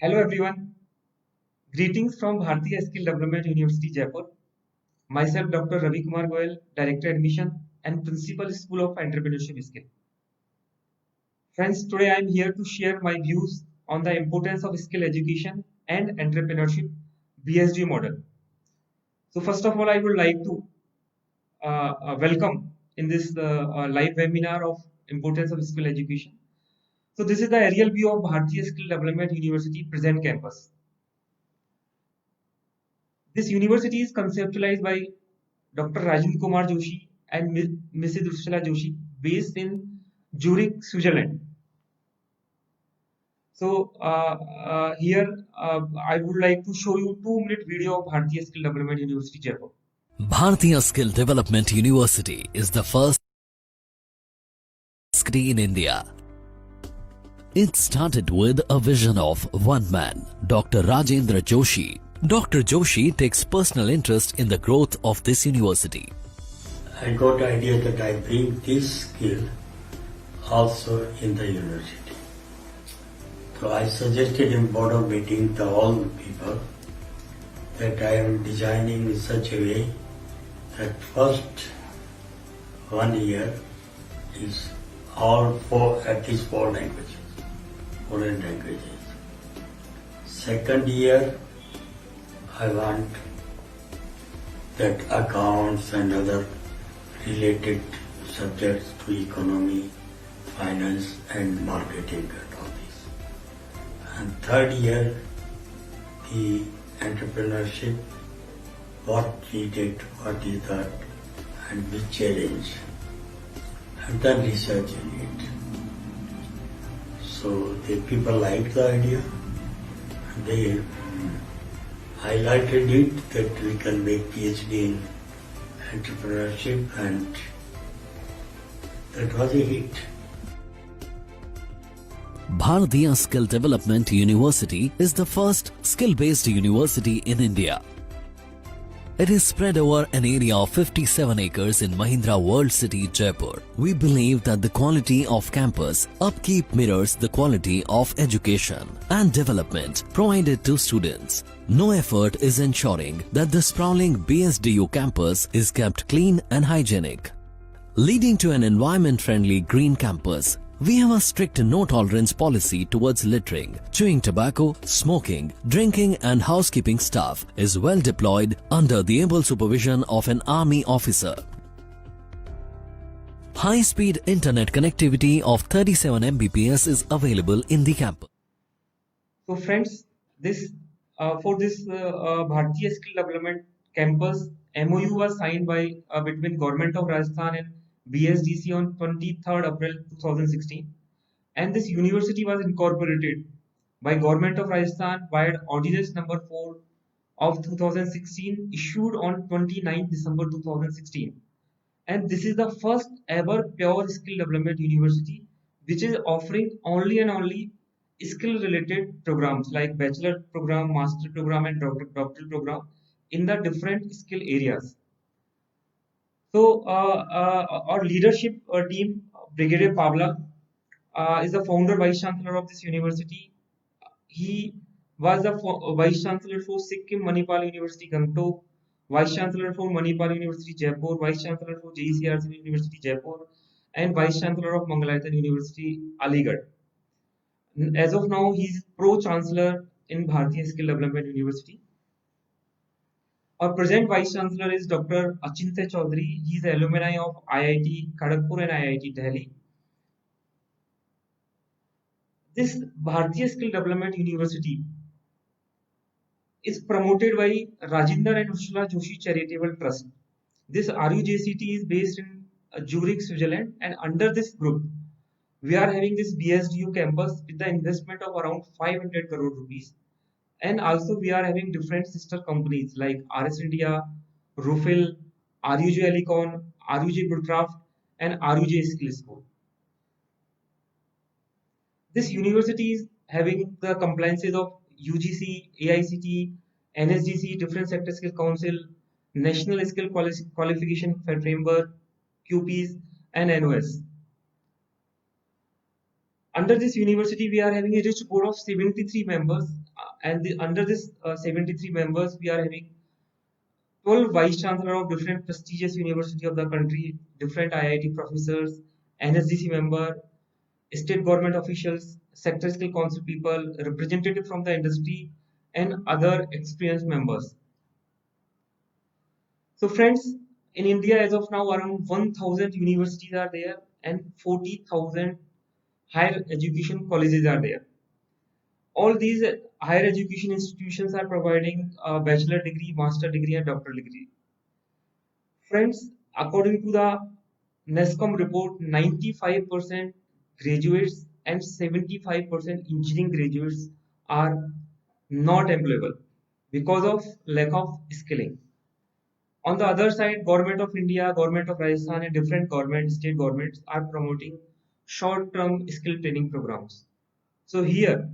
Hello everyone. Greetings from Bharatiya Skill Development University Jaipur. Myself Dr. Ravi Kumar Goyal, Director Admission and Principal School of Entrepreneurship Skill. Friends, today I am here to share my views on the importance of skill education and entrepreneurship BSD model. So first of all, I would like to welcome in this live webinar of importance of skill education. So this is the aerial view of Bharatiya Skill Development University present campus. This university is conceptualized by Dr. Rajiv Kumar Joshi and Mrs. Ursula Joshi, based in Zurich, Switzerland. So here I would like to show you 2-minute video of Bharatiya Skill Development University, Jaipur. Bharatiya Skill Development University is the first university in India. It started with a vision of one man, Dr. Rajendra Joshi. Dr. Joshi takes personal interest in the growth of this university. I got the idea that I bring this skill also in the university. So I suggested in board of meeting to all the people that I am designing in such a way that first 1 year is at least four languages, foreign languages. Second year, I want that accounts and other related subjects to economy, finance and marketing and all this. And third year, the entrepreneurship, what needed, what is that, and which challenge, and then research in it. So the people liked the idea, and they highlighted it that we can make PhD in entrepreneurship, and that was a hit. Bharatiya Skill Development University is the first skill-based university in India. It is spread over an area of 57 acres in Mahindra World City, Jaipur. We believe that the quality of campus upkeep mirrors the quality of education and development provided to students. No effort is ensuring that the sprawling BSDU campus is kept clean and hygienic, leading to an environment-friendly green campus. We have a strict no-tolerance policy towards littering. Chewing tobacco, smoking, drinking and housekeeping staff is well deployed under the able supervision of an army officer. High-speed internet connectivity of 37 Mbps is available in the campus. So friends, for this Bharatiya Skill Development Campus, MOU was signed between Government of Rajasthan and BSDC on 23rd April 2016, and this university was incorporated by Government of Rajasthan via Ordinance Number 4 of 2016, issued on 29th December 2016. And this is the first ever pure skill development university which is offering only and only skill related programs like bachelor program, master program and doctoral program in the different skill areas. So our leadership team, Brigadier Pavla, is the founder vice chancellor of this university. He was the vice chancellor for Sikkim Manipal University Gangtok, vice chancellor for Manipal University Jaipur, vice chancellor for JCRC University Jaipur, and vice chancellor of Mangalayatan University Aligarh. As of now, he is pro chancellor in Bharatiya Skill Development University. Our present Vice Chancellor is Dr. Achintya Chaudhary. He is an alumni of IIT Kharagpur and IIT Delhi. This Bharatiya Skill Development University is promoted by Rajinder and Ursula Joshi Charitable Trust. This RUJCT is based in Zurich, Switzerland, and under this group, we are having this BSDU campus with the investment of around 500 crore rupees. And also we are having different sister companies like RS India, Rufil, RUJ Alicon, RUJ Goodcraft, and RUJ Skill School. This university is having the compliances of UGC, AICT, NSDC, Different Sector Skill Council, National Skill Qualification Framework, QPs, and NOS. Under this university, we are having a rich board of 73 members, under this 73 members, we are having 12 vice chancellor of different prestigious university of the country, different IIT professors, NSDC member, state government officials, sector skill council people, representative from the industry, and other experienced members. So friends, in India as of now, around 1,000 universities are there and 40,000 higher education colleges are there. All these higher education institutions are providing a bachelor degree, master degree, and doctoral degree. Friends, according to the NESCOM report, 95% graduates and 75% engineering graduates are not employable because of lack of skilling. On the other side, Government of India, Government of Rajasthan, and different governments, state governments are promoting short-term skill training programs. So here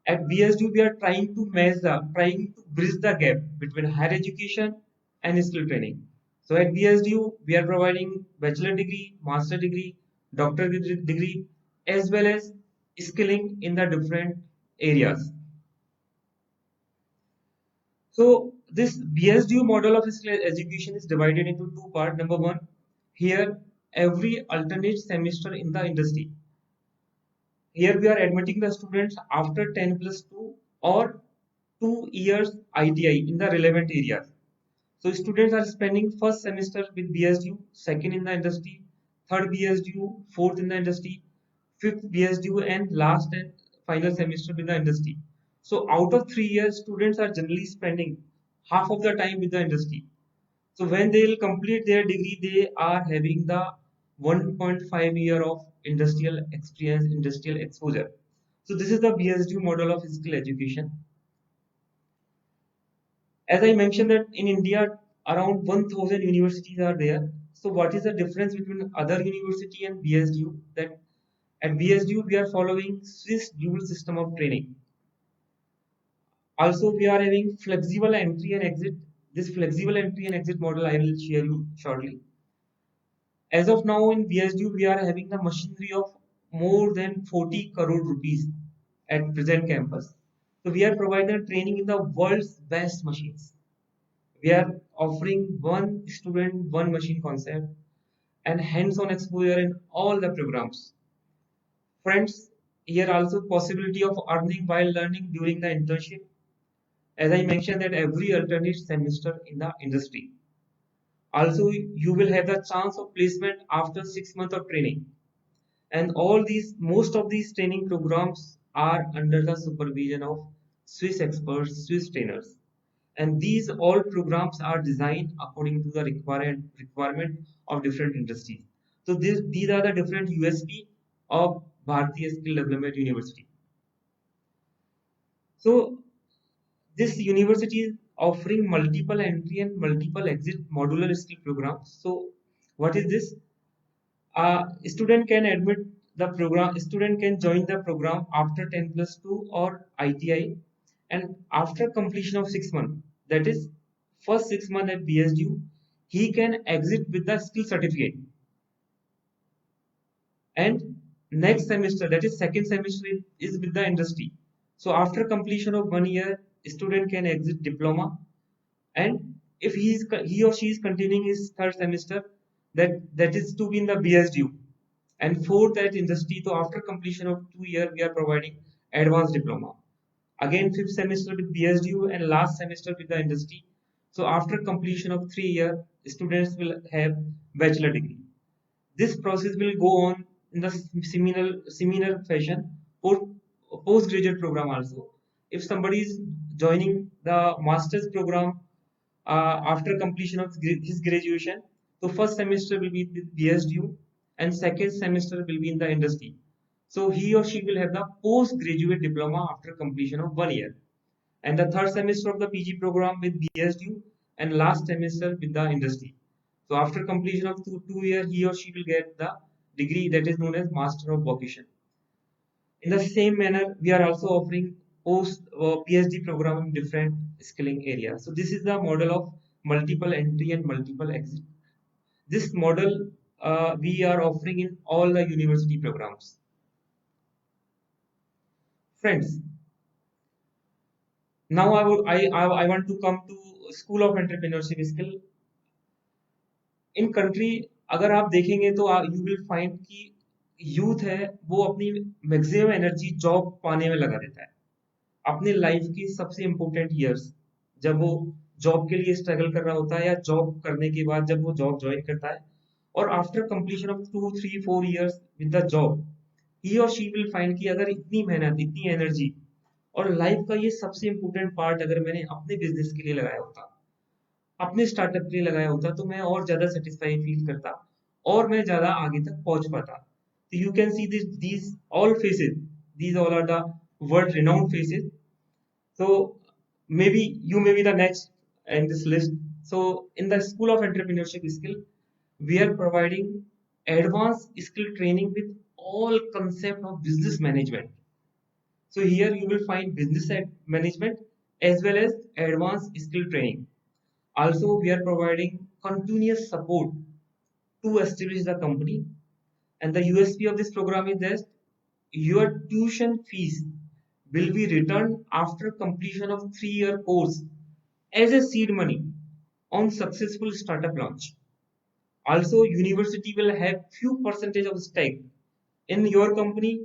at BSU, we are trying to bridge the gap between higher education and skill training. So at BSU, we are providing bachelor degree, master degree, doctor degree, as well as skilling in the different areas. So this BSDU model of skill education is divided into two parts. Number one, here every alternate semester in the industry. Here we are admitting the students after 10 plus 2 or 2 years ITI in the relevant areas. So students are spending first semester with BSDU, second in the industry, third BSDU, fourth in the industry, fifth BSDU, and last and final semester with the industry. So out of 3 years, students are generally spending half of the time with the industry. So when they will complete their degree, they are having the 1.5 year of industrial experience, industrial exposure. So this is the BSDU model of skill education. As I mentioned that in India, around 1,000 universities are there. So what is the difference between other university and BSDU? That at BSDU, we are following Swiss dual system of training. Also, we are having flexible entry and exit. This flexible entry and exit model I will share you shortly. As of now in BSDU, we are having the machinery of more than 40 crore rupees at present campus. So we are providing training in the world's best machines. We are offering one student, one machine concept and hands-on exposure in all the programs. Friends, here also possibility of earning while learning during the internship. As I mentioned that every alternate semester in the industry. Also, you will have the chance of placement after 6 months of training. And most of these training programs are under the supervision of Swiss experts, Swiss trainers. And these all programs are designed according to the requirement of different industries. So these are the different USP of Bharatiya Skill Development University. So this university is offering multiple entry and multiple exit modular skill programs. So what is this? Student can admit the program, student can join the program after 10 plus 2 or ITI, and after completion of 6 months, that is first 6 months at BSDU, he can exit with the skill certificate. And next semester, that is second semester, is with the industry. So after completion of 1 year, student can exit diploma, and if he or she is continuing his third semester, that is to be in the BSDU, and fourth at industry. So after completion of 2 years, we are providing advanced diploma. Again, fifth semester with BSDU and last semester with the industry. So after completion of 3 years, students will have bachelor degree. This process will go on in the similar fashion for postgraduate program also. If somebody is joining the master's program after completion of his graduation, so first semester will be with BSDU and second semester will be in the industry. So he or she will have the postgraduate diploma after completion of 1 year, and the third semester of the PG program with BSDU and last semester with the industry. So after completion of 2 years, he or she will get the degree that is known as Master of Vocation. In the same manner, we are also offering post PhD program in different skilling areas. So this is the model of multiple entry and multiple exit. This model we are offering in all the university programs. Friends, now I want to come to School of Entrepreneurship Skill. In country अगर आप देखेंगे तो you will find कि youth है वो अपनी maximum energy job पाने में लगा देता है अपनी लाइफ की सबसे इम्पोर्टेंट ईयर्स जब वो जॉब के लिए स्ट्रगल कर रहा होता है या जॉब करने के बाद जब वो जॉब ज्वाइन करता है और after completion of 2 3 4 years with the job he और शी विल फाइंड कि अगर इतनी मेहनत इतनी एनर्जी और लाइफ का ये सबसे इम्पोर्टेंट पार्ट अगर मैंने अपने बिजनेस के लिए लगाया होता अपने स्टार्टअप के लिए लगाया होता तो मैं और ज्यादा सेटिस्फाई फील करता और मैं ज्यादा आगे तक पहुंच पाता तो you can see these all faces these all are the world renowned faces so maybe you may be the next in this list so in the School of Entrepreneurship Skill we are providing advanced skill training with all concept of business management so here you will find business management as well as advanced skill training. Also, we are providing continuous support to establish the company. And the USP of this program is that your tuition fees will be returned after completion of 3-year course as a seed money on successful startup launch. Also, university will have few percentage of stake in your company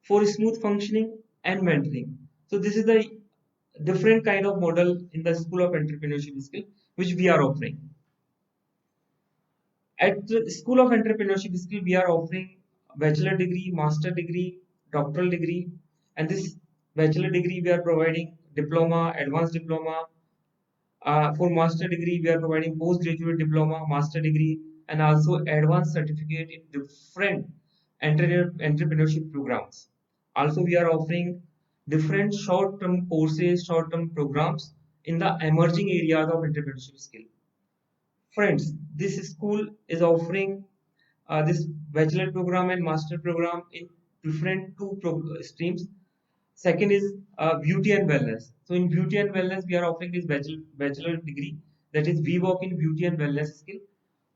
for smooth functioning and mentoring. So this is the different kind of model in the School of Entrepreneurship Skill which we are offering. At the School of Entrepreneurship Skill, we are offering bachelor degree, master degree, doctoral degree, and this bachelor degree we are providing diploma, advanced diploma. For master degree, we are providing postgraduate diploma, master degree, and also advanced certificate in different entrepreneurship programs. Also, we are offering different short-term courses, short-term programs in the emerging areas of entrepreneurship skill. Friends, this school is offering this bachelor program and master program in different two streams. Second is beauty and wellness. So in beauty and wellness, we are offering this bachelor degree that is VWalk in beauty and wellness skill.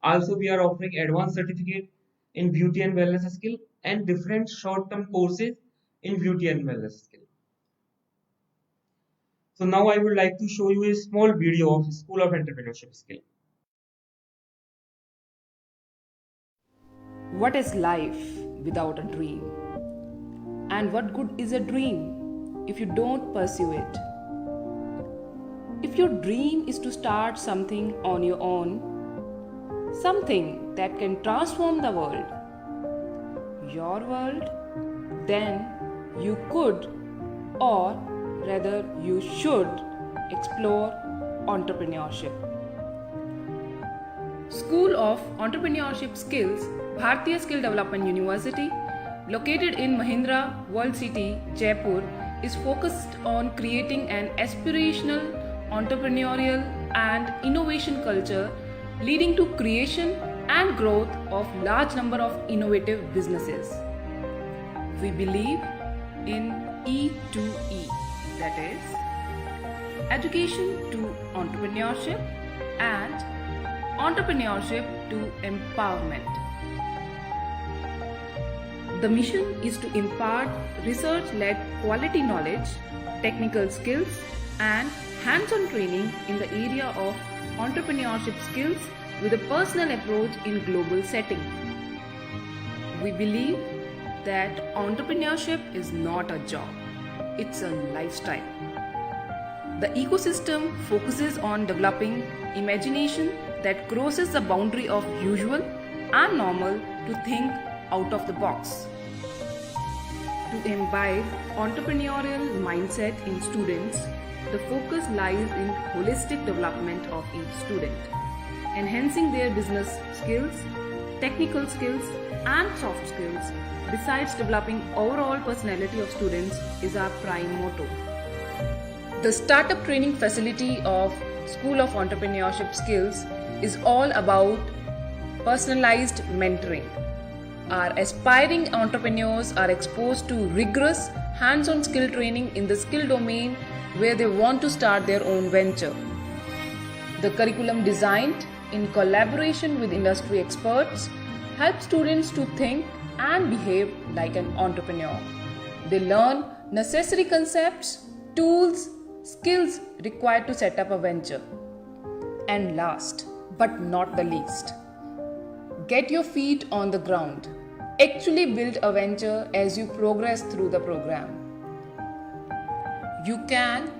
Also, we are offering advanced certificate in beauty and wellness skill and different short-term courses in beauty and wellness skill. So now I would like to show you a small video of School of Entrepreneurship Skill. What is life without a dream? And what good is a dream if you don't pursue it? If your dream is to start something on your own, something that can transform the world, your world, then you could, or rather you should, explore entrepreneurship. School of Entrepreneurship Skills, Bharatiya Skill Development University, located in Mahindra World City, Jaipur, is focused on creating an aspirational, entrepreneurial and innovation culture leading to creation and growth of large number of innovative businesses. We believe in E2E, that is, education to entrepreneurship and entrepreneurship to empowerment. The mission is to impart research-led quality knowledge, technical skills and hands-on training in the area of entrepreneurship skills with a personal approach in global setting. We believe that entrepreneurship is not a job, it's a lifestyle. The ecosystem focuses on developing imagination that crosses the boundary of usual and normal to think out of the box. To imbibe entrepreneurial mindset in students, the focus lies in holistic development of each student. Enhancing their business skills, technical skills and soft skills, besides developing overall personality of students, is our prime motto. The startup training facility of School of Entrepreneurship Skills is all about personalized mentoring. Our aspiring entrepreneurs are exposed to rigorous hands-on skill training in the skill domain where they want to start their own venture. The curriculum, designed in collaboration with industry experts, helps students to think and behave like an entrepreneur. They learn necessary concepts, tools, skills required to set up a venture. And last but not the least, get your feet on the ground. Actually build a venture as you progress through the program. You can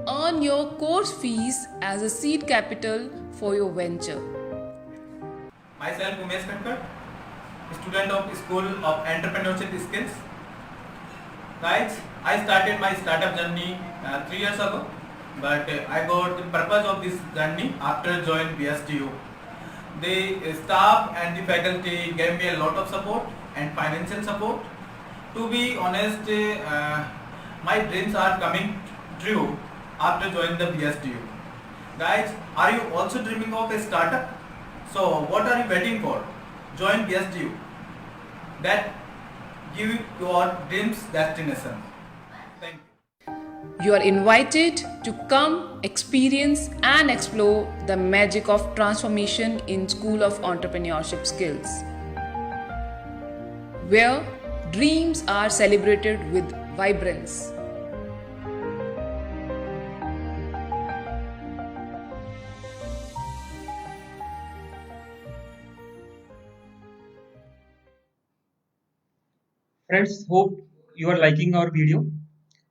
earn your course fees as a seed capital for your venture. Myself Umesh Katkar, student of School of Entrepreneurship Skills. Guys, I started my startup journey 3 years ago, but I got the purpose of this journey after joining BSTU. The staff and the faculty gave me a lot of support and financial support. To be honest, my dreams are coming true after joining the BSTU. Guys, are you also dreaming of a startup? So what are you waiting for? Join BSTU. That give your dreams destination. Thank you. You are invited to come, experience, and explore the magic of transformation in School of Entrepreneurship Skills, where dreams are celebrated with vibrance. Friends, hope you are liking our video.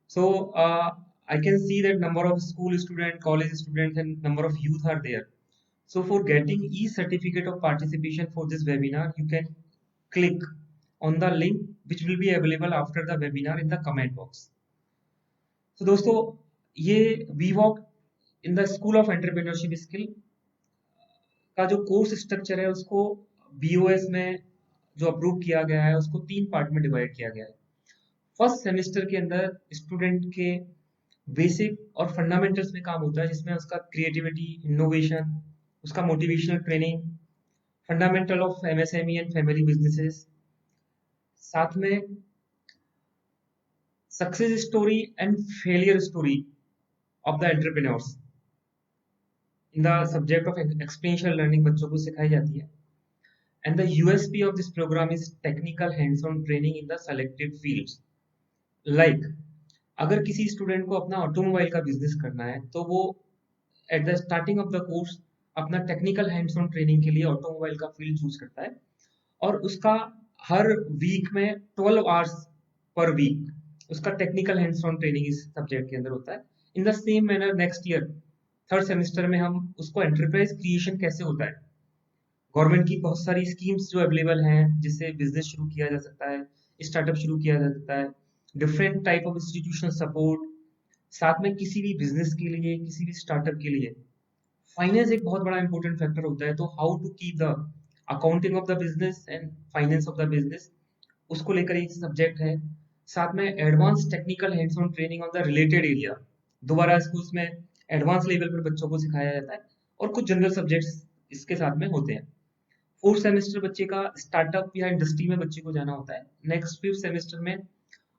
So I can see that number of school students, college students, and number of youth are there. So for getting e-certificate of participation for this webinar, you can click on the link which will be available after the webinar in the comment box. So दोस्तों, ये VWalk in the School of Entrepreneurship Skill का जो course structure है उसको BOS में जो approve किया गया है उसको 3 पार्ट में डिवाइड किया गया है। फर्स्ट सेमेस्टर के अंदर स्टूडेंट के बेसिक और फंडामेंटल्स में काम होता है, जिसमें उसका क्रिएटिविटी, इनोवेशन, उसका motivational training, fundamental of MSME and family businesses, साथ में success story and failure story of the entrepreneurs in the subject of experiential learning बच्चों को सिखाई जाती है। And the USP of this program is technical hands-on training in the selected fields. Like, अगर किसी student को अपना ऑटोमोबाइल का बिजनेस करना है तो वो at the starting of the course अपना टेक्निकल हैंड्स ऑन ट्रेनिंग के लिए ऑटोमोबाइल का फील्ड चूज करता है और उसका हर वीक में 12 आवर्स पर वीक उसका टेक्निकल हैंड्स ऑन ट्रेनिंग इस सब्जेक्ट के अंदर होता है। In the same manner next year third semester में हम उसको एंटरप्राइज क्रिएशन कैसे होता है, गवर्नमेंट की बहुत सारी स्कीम्स जो अवेलेबल हैं जिससे बिजनेस शुरू किया जा सकता है, स्टार्टअप शुरू किया जा सकता है, different type of institutional support, साथ में किसी भी बिजनेस के लिए, किसी भी स्टार्टअप के लिए फाइनेंस एक बहुत बड़ा इंपॉर्टेंट फैक्टर होता है। तो how to keep the accounting of the business and finance of the business, उसको लेकर एक सब्जेक्ट है। साथ में advance technical hands on training of the related area, दोबारा इसको उसमें एडवांस लेवल पर बच्चों को सिखाया जाता है और कुछ जनरल सब्जेक्ट्स इसके साथ में होते हैं। फोर्थ सेमेस्टर बच्चे का स्टार्टअप या इंडस्ट्री में बच्चे को जाना होता है। नेक्स्ट फिफ्थ सेमेस्टर में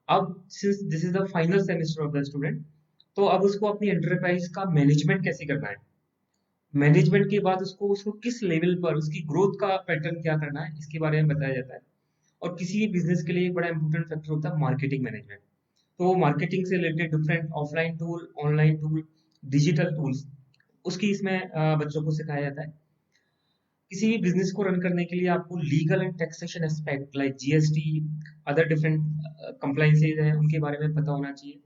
अब since this is the final semester of the student, तो अब उसको अपनी एंटरप्राइज का मैनेजमेंट कैसे करना है, मैनेजमेंट के बाद उसको किस लेवल पर उसकी ग्रोथ का पैटर्न क्या करना है, इसके बारे में बताया जाता है। और किसी भी बिजनेस के लिए एक बड़ा इंपॉर्टेंट फैक्टर होता है मार्केटिंग मैनेजमेंट। तो मार्केटिंग से related different offline tool, online tool, digital tools, उसकी इसमें बच्चों को सिखाया जाता है। किसी भी बिजनेस को रन करने के लिए आपको legal and taxation aspect like GST, other different compliances हैं, उनके बारे में पता होना चाहिए।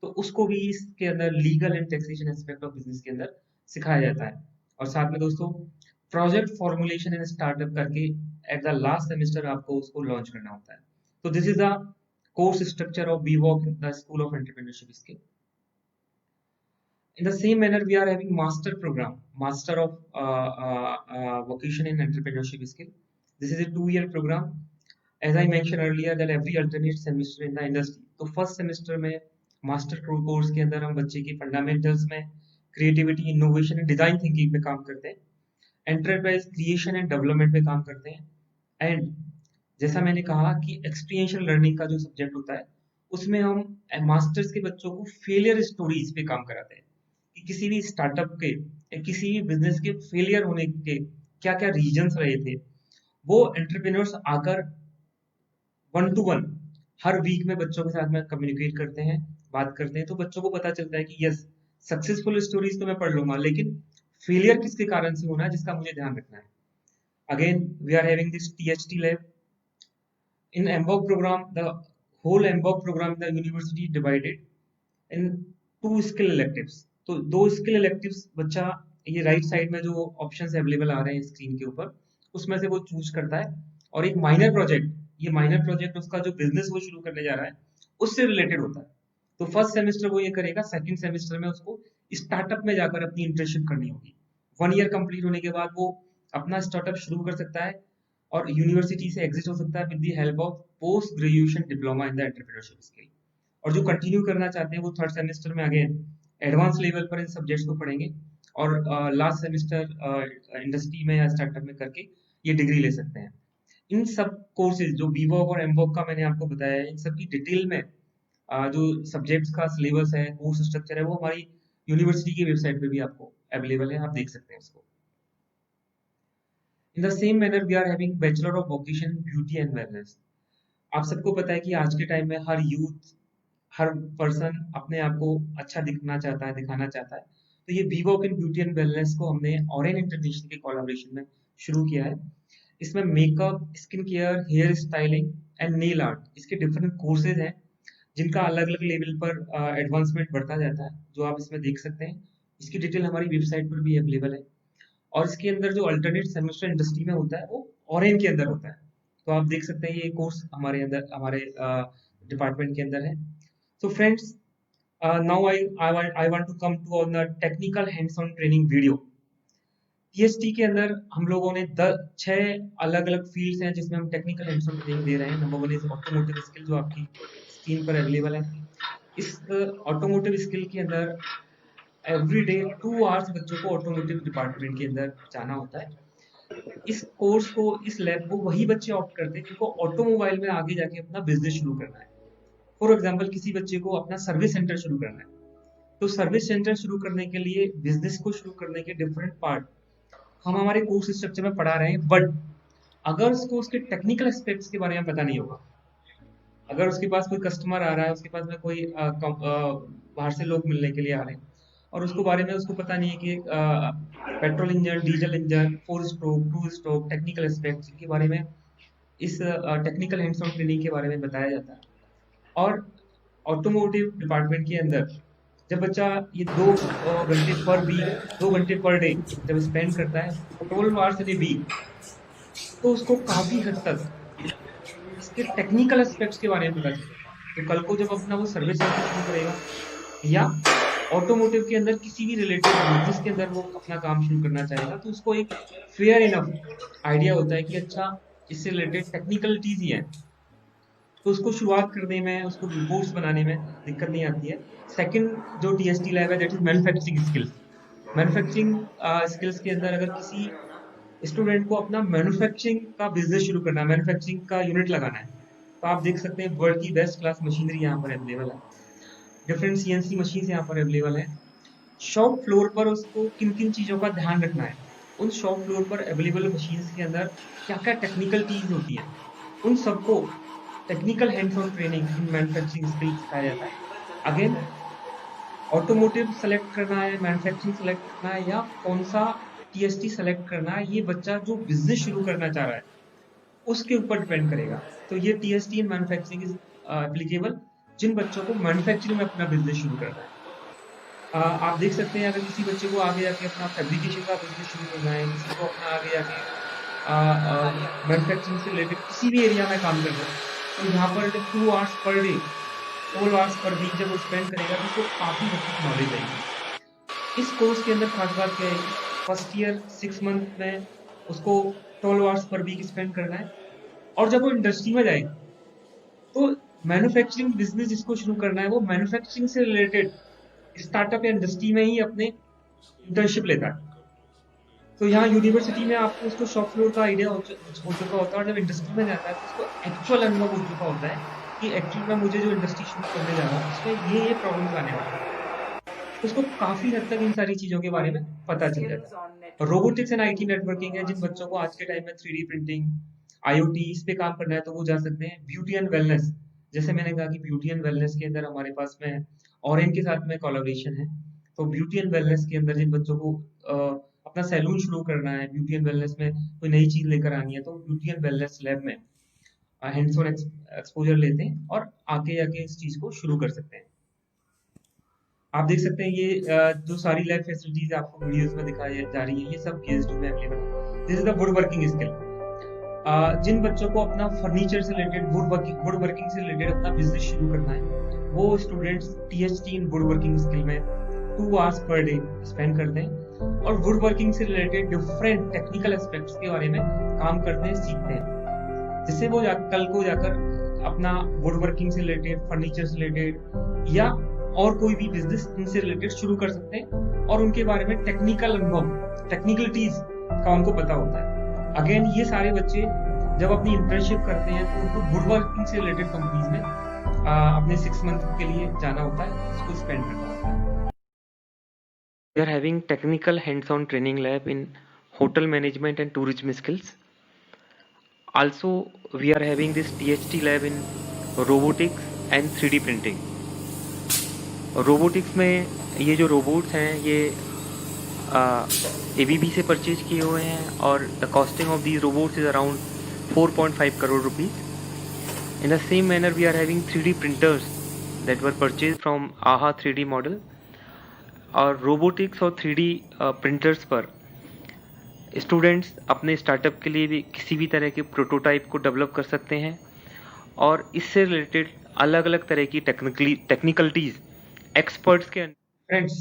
तो उसको भी इसके अंदर legal and taxation aspect of business के अंदर सिखाया जाता है। और साथ में दोस्तों प्रोजेक्ट फॉर्मुलेशन एंड स्टार्टअप करके एट द लास्ट सेमेस्टर आपको उसको लॉन्च करना होता है। तो this is the course structure of VWalk in the school of entrepreneurship skill. In the same manner, we are having master program, master of vocation in entrepreneurship skill. This is a 2-year program. As I mentioned earlier, that every alternate semester in the industry. तो first semester में master course के अंदर हम बच्चे की fundamentals में creativity, innovation and design thinking पे काम करते हैं, enterprise creation and development पे काम करते हैं, and जैसा मैंने कहा कि experiential learning का जो subject होता है उसमें हम masters के बच्चों को failure stories पे काम कराते हैं कि किसी भी स्टार्टअप के या किसी भी बिजनेस के फेलियर होने के क्या क्या रीजंस रहे थे, वो एंटरप्रेन्योर्स आकर 1-to-1 हर वीक में बच्चों के साथ में कम्युनिकेट करते हैं, बात करते हैं, तो बच्चों को पता चलता है कि यस, सक्सेसफुल स्टोरीज तो मैं पढ़ लूंगा, लेकिन फेलियर किसके कारण से होना है जिसका मुझे ध्यान रखना है. Again, we are having this THT lab. In MBOK program, the whole MBOK program, the university divided in two skill electives. तो दो स्किल electives बच्चा, ये राइट साइड में जो ऑप्शंस अवेलेबल आ रहे हैं स्क्रीन के ऊपर, उसमें से वो चूज करता है. और एक माइनर प्रोजेक्ट, ये माइनर प्रोजेक्ट उसका जो बिजनेस वो शुरू करने जा रहा है उससे रिलेटेड होता है. तो फर्स्ट सेमेस्टर वो ये करेगा, सेकंड सेमेस्टर में उसको स्टार्टअप में जाकर अपनी इंटर्नशिप करनी होगी. 1 ईयर कंप्लीट होने के बाद वो अपना स्टार्टअप शुरू कर सकता है और यूनिवर्सिटी से एग्जिट हो सकता है with the help of post graduation diploma in the entrepreneurship skill. और जो कंटिन्यू करना चाहते हैं वो थर्ड सेमेस्टर में अगेन एडवांस लेवल पर इन सब्जेक्ट्स को पढ़ेंगे और लास्ट सेमेस्टर इंडस्ट्री में या स्टार्टअप में करके ये डिग्री ले सकते हैं. इन सब कोर्सेज जो बीवॉक और एमवॉक का मैंने आपको बताया है, इन सब की डिटेल में जो सब्जेक्ट्स का सिलेबस है, कोर्स स्ट्रक्चर है, वो हमारी यूनिवर्सिटी की वेबसाइट पे भी आपको अवेलेबल है, आप देख सकते हैं उसको. In the same manner, we are having Bachelor of Vocation Beauty and Wellness. आप सबको पता है कि आज के टाइम में हर यूथ, हर पर्सन अपने आप को अच्छा दिखना चाहता है, दिखाना चाहता है. तो ये बीवॉक इन ब्यूटी एंड वेलनेस को हमने ऑरेन इंटरनेशनल के कोलैबोरेशन में शुरू किया है. इसमें makeup, skin care, hair styling and nail art, इसके डिफरेंट कोर्सेज हैं जिनका अलग अलग लेवल पर एडवांसमेंट बढ़ता जाता है, जो आप इसमें देख सकते हैं. इसकी डिटेल हमारी वेबसाइट पर भी अवेलेबल है. और इसके अंदर जो अल्टरनेट सेमेस्टर इंडस्ट्री में होता है वो ऑरेन के अंदर होता है. तो आप देख सकते हैं ये कोर्स हमारे अंदर, हमारे डिपार्टमेंट के अंदर है. So friends, now I want to come to on the technical hands on training video. TST के अंदर हम लोगों ने 6 अलग अलग फील्ड्स हैं जिसमें हम टेक्निकल हैंड्स ऑन ट्रेनिंग दे रहे हैं. नंबर 1 इज ऑटोमोटिव स्किल, जो आपकी स्क्रीन पर अवेलेबल है. इस ऑटोमोटिव स्किल के अंदर एवरी डे 2 आवर्स बच्चों को ऑटोमोटिव डिपार्टमेंट के अंदर जाना होता है. इस कोर्स को, इस लैब को वही बच्चे ऑप्ट करते हैं जिनको ऑटोमोबाइल में आगे जाके अपना बिजनेस शुरू करना है. फॉर एग्जांपल, किसी बच्चे को अपना सर्विस सेंटर शुरू करना है, तो सर्विस सेंटर शुरू करने के लिए, बिजनेस को शुरू करने के डिफरेंट पार्ट हम हमारे कोर्स स्ट्रक्चर में पढ़ा रहे हैं. बट अगर उसको उसके टेक्निकल एस्पेक्ट्स के बारे में पता नहीं होगा, अगर उसके पास कोई कस्टमर आ रहा है, उसके पास में कोई बाहर से लोग मिलने के लिए आ रहे हैं और उसको बारे में उसको पता नहीं है कि petrol engine, diesel engine, 4 stroke, 2 stroke, technical aspects के बारे में, इस टेक्निकल हैंड्स ऑन ट्रेनिंग के बारे में बताया जाता है. और ऑटोमोटिव डिपार्टमेंट के अंदर जब बच्चा ये 2 घंटे पर वीक, 2 घंटे पर डे जब स्पेंड करता है 12 आवर्स इन ए वीक, तो उसको काफी हद तक इसके टेक्निकल एस्पेक्ट्स के बारे में पता चलेगा. तो कल को जब अपना वो सर्विस सेंटर शुरू करेगा या ऑटोमोटिव के अंदर किसी भी रिलेटेड बिजनेस के अंदर वो अपना काम शुरू करना चाहेगा, तो उसको एक फेयर इनफ आइडिया होता है कि अच्छा, इससे रिलेटेड टेक्निकलिटीज ही है, तो उसको शुरुआत करने में, उसको रिपोर्ट्स बनाने में दिक्कत नहीं आती है. सेकंड जो टीएसटी लैब है, that is manufacturing skills. Manufacturing skills के अंदर अगर किसी स्टूडेंट को अपना मैन्युफैक्चरिंग का बिजनेस शुरू करना है, मैन्युफैक्चरिंग का यूनिट लगाना है, तो आप देख सकते हैं वर्ल्ड की बेस्ट क्लास मशीनरी यहाँ पर अवेलेबल है. डिफरेंट सीएनसी मशीन यहाँ पर अवेलेबल है. शॉप फ्लोर पर उसको किन किन चीज़ों का ध्यान रखना है, उन शॉप फ्लोर पर अवेलेबल मशीन्स के अंदर क्या क्या टेक्निकल चीज होती है, उन सबको technical hands on training in manufacturing skills सिखाया जाता है. अगेन, ऑटोमोटिव सेलेक्ट करना है, मैन्युफैक्चरिंग सेलेक्ट करना है, या कौन सा टीएसटी सेलेक्ट करना है, ये बच्चा जो बिजनेस शुरू करना चाह रहा है उसके ऊपर डिपेंड करेगा. तो ये TST in manufacturing is applicable जिन बच्चों को मैन्युफैक्चरिंग में अपना बिजनेस शुरू करना है. आप देख सकते हैं, अगर किसी बच्चे को आगे जाके अपना फैब्रिकेशन का बिजनेस शुरू करना है, किसी को अपना आगे जाके मैन्युफैक्चरिंग से रिलेटेड किसी भी एरिया में काम करना है, तो यहाँ पर जब 2 आवर्स पर डे, 12 आवर्स पर वीक जब वो स्पेंड करेगा तो उसको काफ़ी हद तक नॉलेज आएगी. इस कोर्स के अंदर खास बात क्या है, फर्स्ट ईयर 6 मंथ में उसको 12 आवर्स पर वीक स्पेंड करना है. और जब वो इंडस्ट्री में जाए तो मैन्युफैक्चरिंग बिजनेस जिसको शुरू करना है, वो मैन्युफैक्चरिंग से रिलेटेड स्टार्टअप या इंडस्ट्री में ही अपने इंटर्नशिप लेता है. तो यहाँ यूनिवर्सिटी में आपको उसको शॉप फ्लोर का आइडिया हो चुका होता है, और जब इंडस्ट्री में जाता है तो उसको एक्चुअल अनुभव हो चुका होता है कि एक्चुअल में मुझे जो इंडस्ट्री शुरू करने जा रहा हूँ उसमें ये प्रॉब्लम्स आने वाले हैं. उसको काफी हद तक इन सारी चीजों के बारे में पता चल जाता है. रोबोटिक्स एंड आईटी नेटवर्किंग है, जिन बच्चों को आज के टाइम में 3D प्रिंटिंग, IoT इस पे काम करना है तो वो जा सकते हैं. ब्यूटी एंड वेलनेस, जैसे मैंने कहा कि ब्यूटी एंड वेलनेस के अंदर हमारे पास में ऑरेन के साथ में कोलैबोरेशन है। तो ब्यूटी एंड वेलनेस के अंदर जिन बच्चों को अपना सैलून शुरू करना है, ब्यूटी एंड वेलनेस में कोई नई चीज लेकर आनी है, तो ब्यूटी एंड वेलनेस लैब में हैंड्स ऑन एक्सपोजर लेते हैं और आके आके इस चीज को शुरू कर सकते हैं। आप देख सकते हैं ये जो सारी लैब फैसिलिटीज आपको वीडियोस में दिखाई जा रही है, ये सब BSDU में अवेलेबल है। This is the wood working skill. जिन बच्चों को अपना फर्नीचर से रिलेटेड वुड वर्किंग से रिलेटेड अपना बिजनेस शुरू करना है, वो students THT in wood working skill में 2 आवर्स पर डे स्पेंड करते हैं और वुड वर्किंग से रिलेटेड डिफरेंट टेक्निकल एस्पेक्ट्स के बारे में काम करते हैं, सीखते हैं, जिससे वो कल को जाकर अपना वुड वर्किंग से रिलेटेड, फर्नीचर से रिलेटेड या और कोई भी बिजनेस इनसे रिलेटेड शुरू कर सकते हैं और उनके बारे में टेक्निकल अनुभव, टेक्निकलिटीज का उनको पता होता है। अगेन ये सारे बच्चे जब अपनी इंटर्नशिप करते हैं तो उनको वुड वर्किंग से रिलेटेड कंपनीज में अपने 6 मंथ के लिए जाना होता है, उसको स्पेंड करना होता है। We are having technical hands-on training lab in hotel management and tourism skills. Also, we are having this THT lab in robotics and 3D printing. Robotics में ये जो रोबोट्स हैं ये ABB से परचेज किए हुए हैं और the costing of these robots is around 4.5 crore rupees. In the same manner, we are having 3D printers that were purchased from AHA 3D model. और रोबोटिक्स और 3D प्रिंटर्स पर स्टूडेंट्स अपने स्टार्टअप के लिए भी किसी भी तरह के प्रोटोटाइप को डेवलप कर सकते हैं और इससे रिलेटेड अलग अलग तरह की टेक्निकलिटीज एक्सपर्ट्स के। Friends,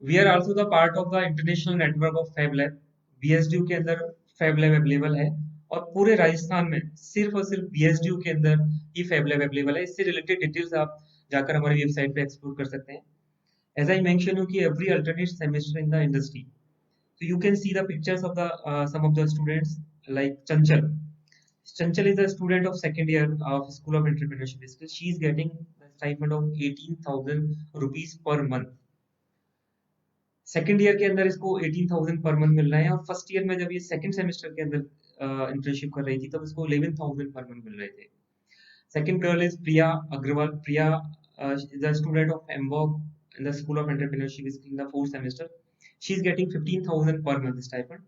we are also the part of the international network of fab lab. BSDU के अंदर फैब लैब अवेलेबल है और पूरे राजस्थान में सिर्फ और सिर्फ BSDU के अंदर ही फैब लैब अवेलेबल है। इससे रिलेटेड डिटेल्स आप जाकर हमारी वेबसाइट पे एक्सप्लोर कर सकते हैं। As I mentioned you कि every alternate semester in the industry, so you can see the pictures of the some of the students like Chanchal. Chanchal is a student of second year of School of Entrepreneurship Skills. She is getting the stipend of 18,000 rupees per month. Second year के अंदर इसको 18,000 per month मिल रहा है और first year में जब ये second semester के अंदर इंटर्नशिप कर रही थी तब इसको 11,000 पर मंथ मिल रहे थे। Second girl is Priya Agarwal. Priya is a student of एमबॉग in the School of Entrepreneurship in the 4th semester. She is getting 15,000 per month stipend.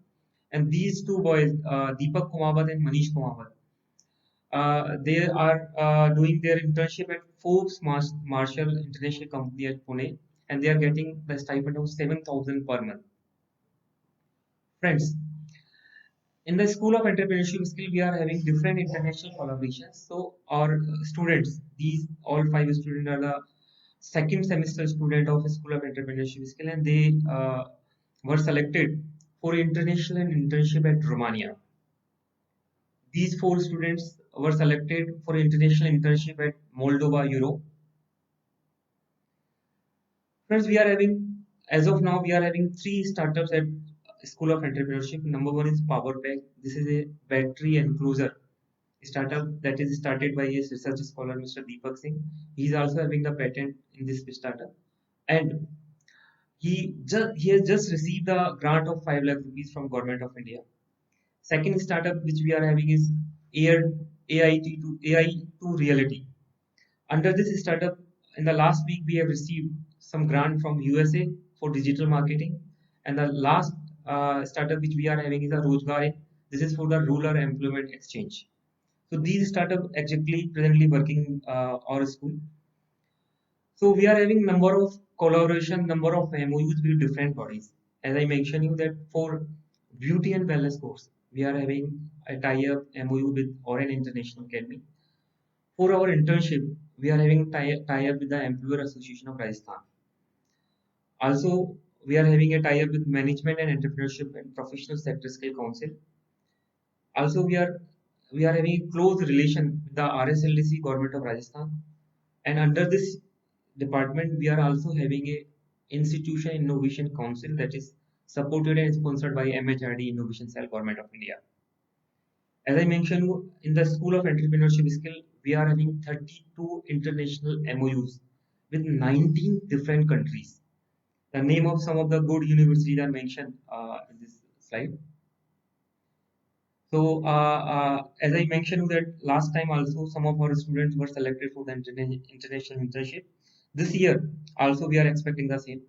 And these two boys, Deepak Kumawat and Manish Kumawat, they are doing their internship at Forbes Marshall International Company at Pune, and they are getting the stipend of 7,000 per month. Friends, in the School of Entrepreneurship Skill, we are having different international collaborations. So our students, these all 5 students are the second semester student of School of Entrepreneurship Skill, and they were selected for international internship at Romania. These 4 students were selected for international internship at Moldova, Europe. Friends, we are having, as of now, we are having 3 startups at School of Entrepreneurship. Number 1 is PowerPack. This is a battery enclosure startup that is started by a research scholar, Mr. Deepak Singh. He is also having the patent in this startup, and he has just received the grant of 5 lakh rupees from Government of India. Second startup which we are having is AI to Reality. Under this startup, in the last week we have received some grant from USA for digital marketing, and the last startup which we are having is a Rozgar. This is for the rural employment exchange. So these startups exactly presently working our school. So we are having number of collaboration, number of MOUs with different bodies. As I mentioned you that for beauty and wellness course, we are having a tie-up MOU with Oren International Academy. For our internship, we are having tie-up with the Employer Association of Rajasthan. Also, we are having a tie-up with Management and Entrepreneurship and Professional Sector Skill Council. Also, we are having a close relation with the RSLDC Government of Rajasthan, and under this department we are also having a Institution Innovation Council that is supported and sponsored by MHRD Innovation Cell, Government of India. As I mentioned, in the School of Entrepreneurship Skill, we are having 32 international MOUs with 19 different countries. The name of some of the good universities are mentioned in this slide. So, as I mentioned that last time also some of our students were selected for the international internship. This year also we are expecting the same.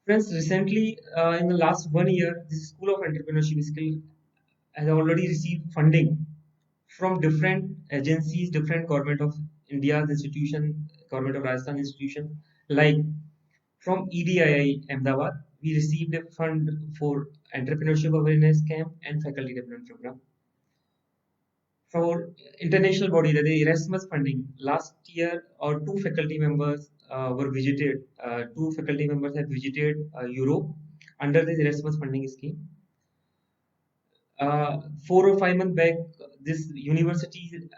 Friends, recently in the last 1 year, this School of Entrepreneurship Skill has already received funding from different agencies, different government of India's institution, government of Rajasthan institution, like from EDII Ahmedabad, we received a fund for entrepreneurship awareness camp and faculty development program. For international body, that is Erasmus funding, last year our two faculty members were visited. Two faculty members have visited Europe under this Erasmus funding scheme. 4 or 5 months back, this university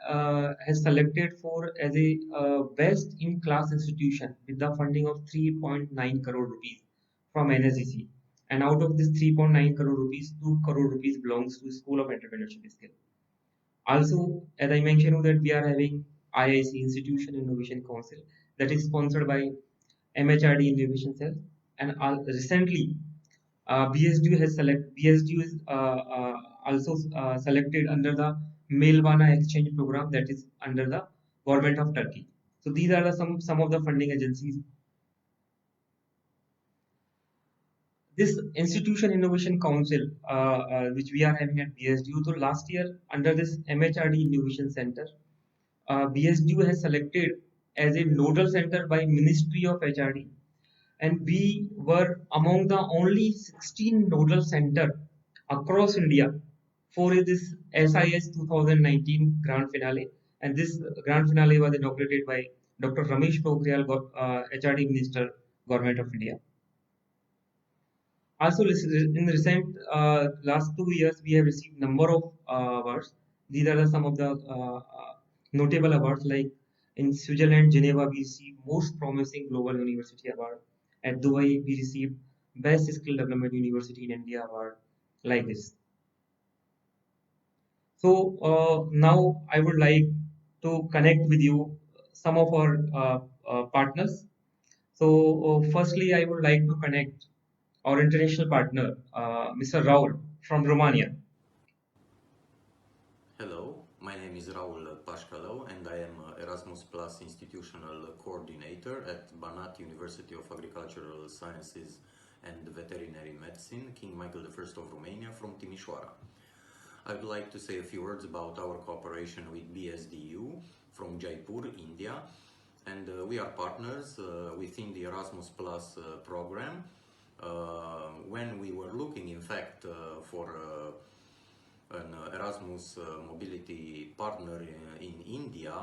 has selected for as a best in class institution with the funding of 3.9 crore rupees from NSDC. And out of this 3.9 crore rupees, 2 crore rupees belongs to School of Entrepreneurship Skill. Also, as I mentioned that we are having IIC Institution Innovation Council that is sponsored by MHRD Innovation Cell, and recently BSDU is also selected under the Melvana Exchange Program that is under the government of Turkey. So these are the some of the funding agencies. This Institution Innovation Council, which we are having at BSDU, so last year under this MHRD Innovation Center, BSDU has selected as a nodal center by Ministry of HRD, and we were among the only 16 nodal center across India for this SIS 2019 grand finale, and this grand finale was inaugurated by Dr. Ramesh Pokhriyal, HRD Minister, Government of India. Also, in the recent last 2 years, we have received number of awards. These are some of the notable awards, like in Switzerland, Geneva, we received Most Promising Global University Award. At Dubai, we received Best Skill Development University in India Award, like this. So now I would like to connect with you some of our partners. So firstly, I would like to connect our international partner, Mr. Raul from Romania. Hello, my name is Raul Pașcălău and I am Erasmus Plus Institutional Coordinator at Banat University of Agricultural Sciences and Veterinary Medicine, King Michael I of Romania from Timișoara. I would like to say a few words about our cooperation with BSDU from Jaipur, India, and we are partners within the Erasmus Plus program. When we were looking, in fact, for an Erasmus mobility partner in India,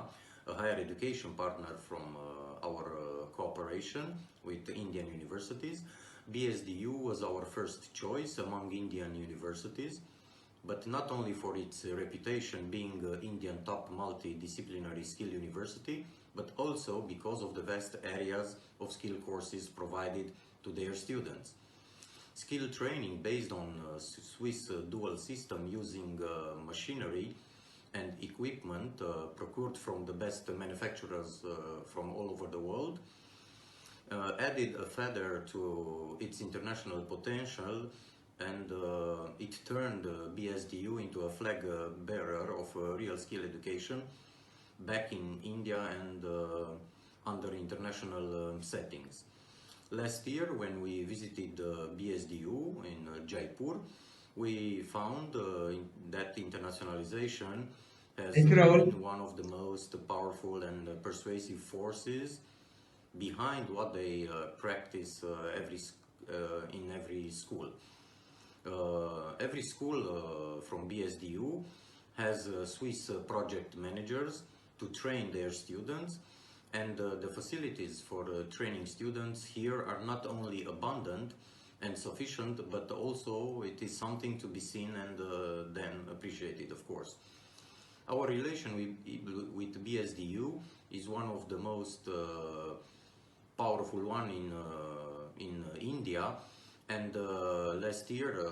a higher education partner from our cooperation with Indian universities, BSDU was our first choice among Indian universities, but not only for its reputation being Indian top multidisciplinary skill university, but also because of the vast areas of skill courses provided to their students. Skill training based on Swiss dual system using machinery and equipment procured from the best manufacturers from all over the world added a feather to its international potential, and it turned BSDU into a flag bearer of real skill education back in India and under international settings. Last year, when we visited BSDU in Jaipur, we found that internationalization has been one of the most powerful and persuasive forces behind what they practice in every school. Every school from BSDU has Swiss project managers to train their students, and the facilities for training students here are not only abundant and sufficient, but also it is something to be seen and then appreciated, of course. Our relation with BSDU is one of the most powerful one in India, and last year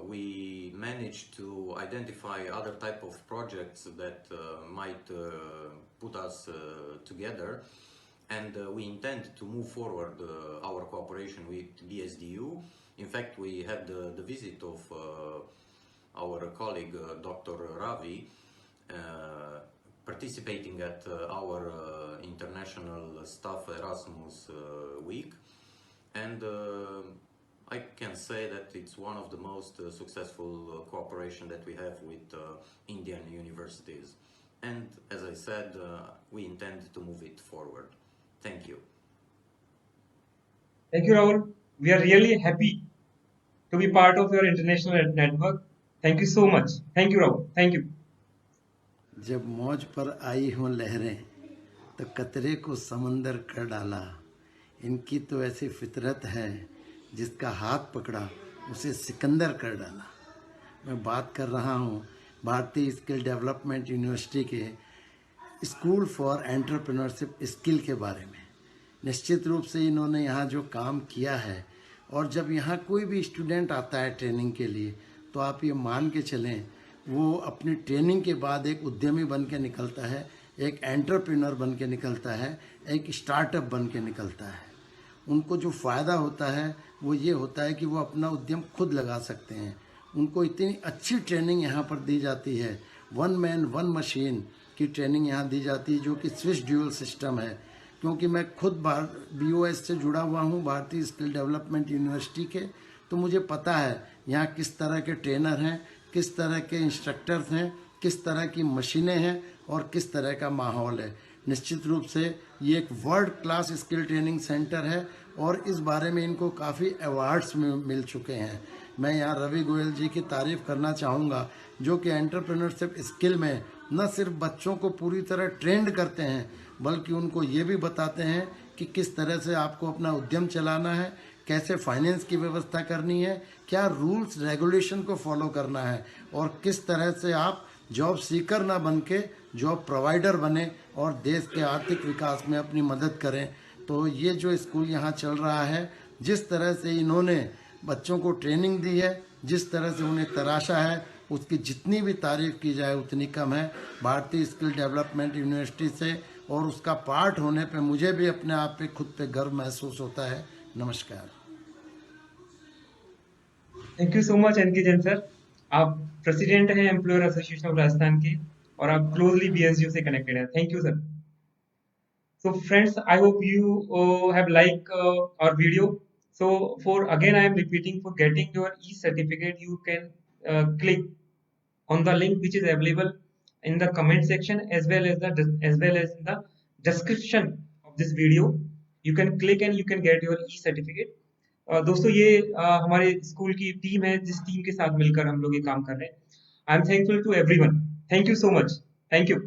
we managed to identify other type of projects that might put us together, and we intend to move forward our cooperation with BSDU In fact, we had the visit of our colleague Dr. Ravi participating at our International Staff Erasmus Week, and I can say that it's one of the most successful cooperation that we have with Indian universities. And as I said, we intend to move it forward. Thank you. Thank you, Rahul. We are really happy to be part of your international network. Thank you so much. Thank you, Rahul. Thank you. जब मौज पर आई हों लहरें तो कतरे को समंदर कर डाला, इनकी तो ऐसी फितरत है जिसका हाथ पकड़ा उसे सिकंदर कर डाला। मैं बात कर रहा हूँ भारतीय स्किल डेवलपमेंट यूनिवर्सिटी के स्कूल फॉर एंटरप्रेन्योरशिप स्किल के बारे में। निश्चित रूप से इन्होंने यहाँ जो काम किया है, और जब यहाँ कोई भी स्टूडेंट आता है ट्रेनिंग के लिए तो आप ये मान के चलें वो अपनी ट्रेनिंग के बाद एक उद्यमी बन के निकलता है, एक एंटरप्रेन्योर बन के निकलता है, एक स्टार्टअप बन के निकलता है। उनको जो फ़ायदा होता है वो ये होता है कि वो अपना उद्यम खुद लगा सकते हैं। उनको इतनी अच्छी ट्रेनिंग यहाँ पर दी जाती है, 1 मैन 1 मशीन की ट्रेनिंग यहाँ दी जाती है, जो कि स्विस ड्यूअल सिस्टम है। क्योंकि मैं खुद BOS से जुड़ा हुआ हूँ, भारतीय स्किल डेवलपमेंट यूनिवर्सिटी के, तो मुझे पता है यहाँ किस तरह के ट्रेनर हैं, किस तरह के इंस्ट्रक्टर्स हैं, किस तरह की मशीनें हैं और किस तरह का माहौल है। निश्चित रूप से ये एक world class skill training centre है और इस बारे में इनको काफ़ी अवार्ड्स मिल चुके हैं। मैं यहाँ रवि गोयल जी की तारीफ़ करना चाहूँगा, जो कि एंटरप्रेन्योरशिप स्किल में न सिर्फ बच्चों को पूरी तरह ट्रेंड करते हैं बल्कि उनको ये भी बताते हैं कि किस तरह से आपको अपना उद्यम चलाना है, कैसे फाइनेंस की व्यवस्था करनी है, क्या रूल्स रेगुलेशन को फॉलो करना है और किस तरह से आप जॉब सीकर ना बन के जॉब प्रोवाइडर बने और देश के आर्थिक विकास में अपनी मदद करें। तो ये जो स्कूल यहाँ चल रहा है, जिस तरह से इन्होंने बच्चों को ट्रेनिंग दी है, जिस तरह से उन्हें तराशा है, उसकी जितनी भी तारीफ़ की जाए उतनी कम है। भारतीय स्किल डेवलपमेंट यूनिवर्सिटी से और उसका पार्ट होने पे मुझे भी अपने आप पे खुद पे गर्व महसूस होता है। नमस्कार। Thank you so much NK Jain sir. आप प्रेसिडेंट हैं एम्प्लॉयर एसोसिएशन ऑफ राजस्थान के और आप क्लोजली BSU से कनेक्टेड हैं। Thank you sir. So friends, I hope you have liked our video. So again I am repeating, for getting your e-certificate you can click on the link which is available in the comment section as well as in the description of this video. You can click and you can get your e-certificate. दोस्तों ये हमारे school की team है, जिस team के साथ मिलकर हम लोग ये काम कर रहे हैं। I am thankful to everyone. Thank you so much. Thank you.